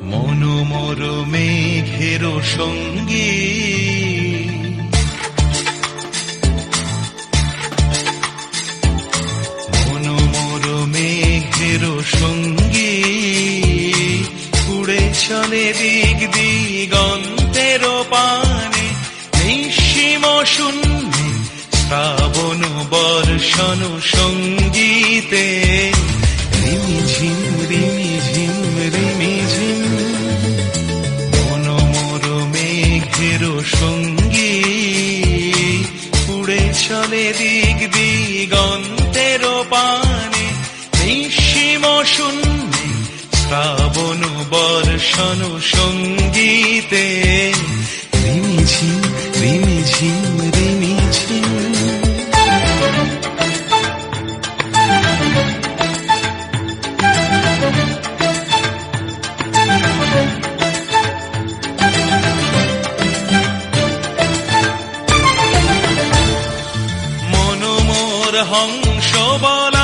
মনোমর মেঘের সঙ্গী মনোমর মেঘের সঙ্গী উড়ে চলে দিক দিগন্তের পানে নিঃসীম শূন্যে শ্রাবণ বর্ষণ সঙ্গীতে রিমিঝিম রিমিঝিম রিমিঝিম মনোমর মেঘের সঙ্গী উড়ে চলে দিক দিগন্তের পানে নিঃসীম শূন্যে শ্রাবণ বর্ষণ সঙ্গীতে রিমিঝিম রিমিঝিম রিমিঝিম মনোমর হংস বল